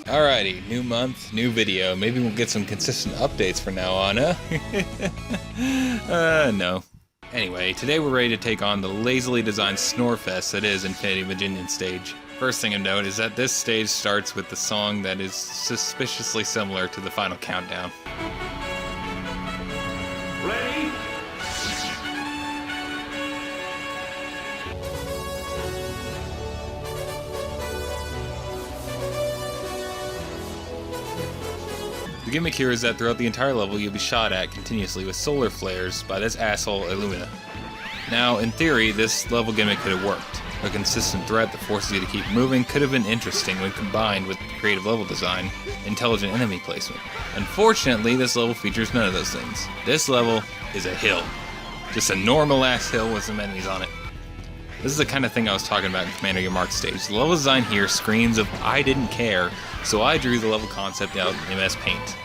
Alrighty, new month, new video. Maybe we'll get some consistent updates from now on, huh? No. Anyway, today we're ready to take on the lazily designed snorefest that is Infinity Mijinion stage. First thing to note is that this stage starts with the song that is suspiciously similar to the final countdown. Ready? The gimmick here is that throughout the entire level you'll be shot at continuously with solar flares by this asshole Illumina. Now, in theory, this level gimmick could have worked. A consistent threat that forces you to keep moving could have been interesting when combined with creative level design, intelligent enemy placement. Unfortunately, this level features none of those things. This level is a hill. Just a normal ass hill with some enemies on it. This is the kind of thing I was talking about in Commander Your Mark stage. The level design here screams of I didn't care, so I drew the level concept out in MS Paint.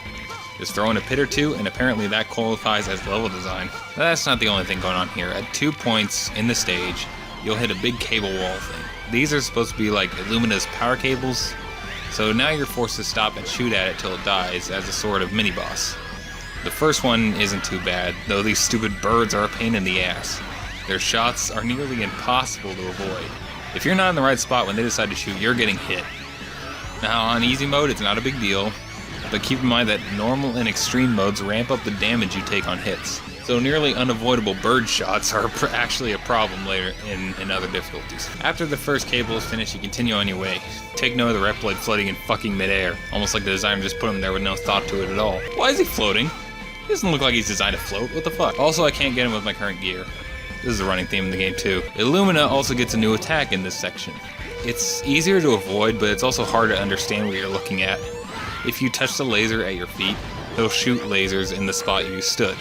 Just throw in a pit or two, and apparently that qualifies as level design. But that's not the only thing going on here. At 2 points in the stage, you'll hit a big cable wall thing. These are supposed to be like Illumina's power cables, so now you're forced to stop and shoot at it till it dies as a sort of mini-boss. The first one isn't too bad, though these stupid birds are a pain in the ass. Their shots are nearly impossible to avoid. If you're not in the right spot when they decide to shoot, you're getting hit. Now, on easy mode, it's not a big deal, but keep in mind that normal and extreme modes ramp up the damage you take on hits. So nearly unavoidable bird shots are actually a problem later in other difficulties. After the first cable is finished, you continue on your way. Take note of the Reploid floating in fucking midair, almost like the designer just put him there with no thought to it at all. Why is he floating? He doesn't look like he's designed to float, what the fuck? Also, I can't get him with my current gear. This is a running theme in the game too. Illumina also gets a new attack in this section. It's easier to avoid, but it's also hard to understand what you're looking at. If you touch the laser at your feet, he'll shoot lasers in the spot you stood.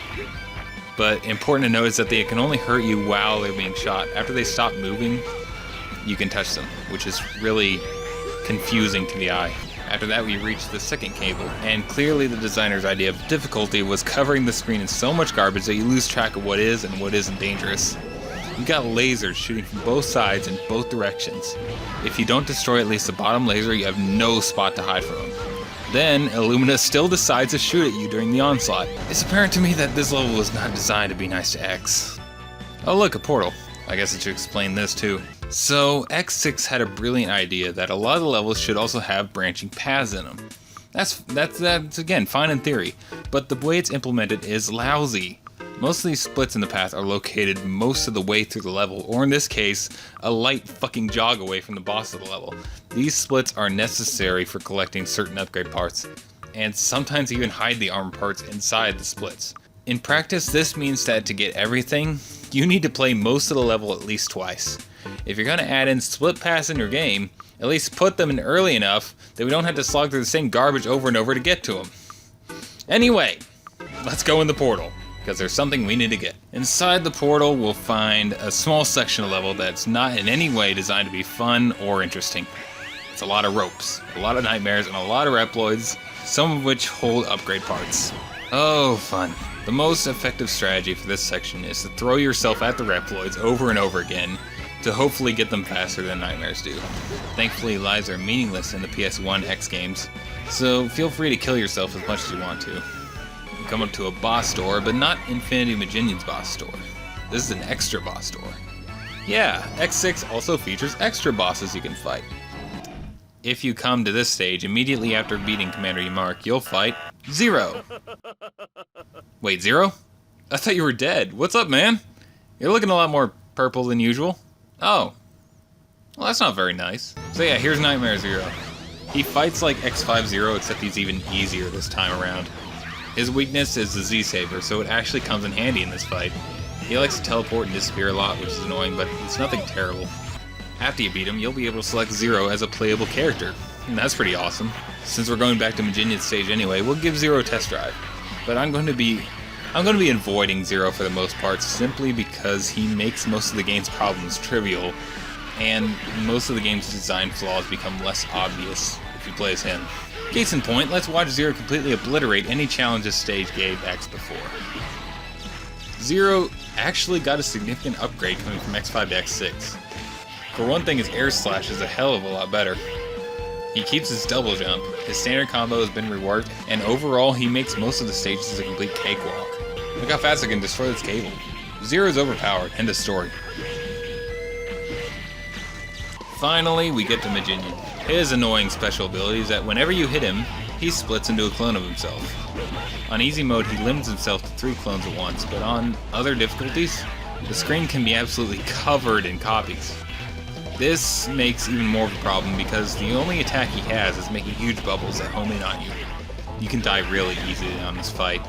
But important to note is that they can only hurt you while they're being shot. After they stop moving, you can touch them, which is really confusing to the eye. After that, we reach the second cable, and clearly the designer's idea of difficulty was covering the screen in so much garbage that you lose track of what is and what isn't dangerous. You've got lasers shooting from both sides in both directions. If you don't destroy at least the bottom laser, you have no spot to hide from them. Then, Illumina still decides to shoot at you during the onslaught. It's apparent to me that this level was not designed to be nice to X. Oh look, a portal. I guess it should explain this too. So, X6 had a brilliant idea that a lot of the levels should also have branching paths in them. That's again, fine in theory, but the way it's implemented is lousy. Most of these splits in the path are located most of the way through the level, or in this case, a light fucking jog away from the boss of the level. These splits are necessary for collecting certain upgrade parts, and sometimes even hide the armor parts inside the splits. In practice, this means that to get everything, you need to play most of the level at least twice. If you're gonna add in split paths in your game, at least put them in early enough that we don't have to slog through the same garbage over and over to get to them. Anyway, let's go in the portal, because there's something we need to get. Inside the portal, we'll find a small section of level that's not in any way designed to be fun or interesting. It's a lot of ropes, a lot of nightmares, and a lot of Reploids, some of which hold upgrade parts. Oh, fun. The most effective strategy for this section is to throw yourself at the Reploids over and over again to hopefully get them faster than nightmares do. Thankfully, lives are meaningless in the PS1 X games, so feel free to kill yourself as much as you want to. You come up to a boss door, but not Infinity Mijinion's boss store. This is an extra boss door. Yeah, X6 also features extra bosses you can fight. If you come to this stage immediately after beating Commander Your Mark, you'll fight Zero. Wait, Zero? I thought you were dead. What's up, man? You're looking a lot more purple than usual. Oh. Well, that's not very nice. So yeah, here's Nightmare Zero. He fights like X5-Zero, except he's even easier this time around. His weakness is the Z-Saber, so it actually comes in handy in this fight. He likes to teleport and disappear a lot, which is annoying, but it's nothing terrible. After you beat him, you'll be able to select Zero as a playable character, and that's pretty awesome. Since we're going back to Mijinion's stage anyway, we'll give Zero a test drive. But I'm going to be avoiding Zero for the most part, simply because he makes most of the game's problems trivial, and most of the game's design flaws become less obvious if you play as him. Case in point, let's watch Zero completely obliterate any challenge this stage gave X before. Zero actually got a significant upgrade coming from X5 to X6. For one thing, his air slash is a hell of a lot better. He keeps his double jump, his standard combo has been reworked, and overall he makes most of the stages a complete cakewalk. Look how fast I can destroy this cable. Zero's overpowered, end of story. Finally, we get to Mijinion. His annoying special ability is that whenever you hit him, he splits into a clone of himself. On easy mode, he limits himself to 3 clones at once, but on other difficulties, the screen can be absolutely covered in copies. This makes even more of a problem because the only attack he has is making huge bubbles that home in on you. You can die really easily on this fight,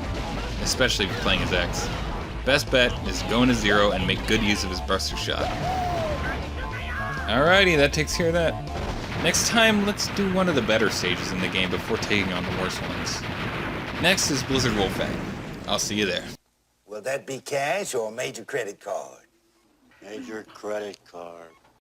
especially if you're playing as X. Best bet is go into Zero and make good use of his Buster Shot. Alrighty, that takes care of that. Next time, let's do one of the better stages in the game before taking on the worst ones. Next is Blizzard Wolfang. I'll see you there. Will that be cash or major credit card? Major credit card.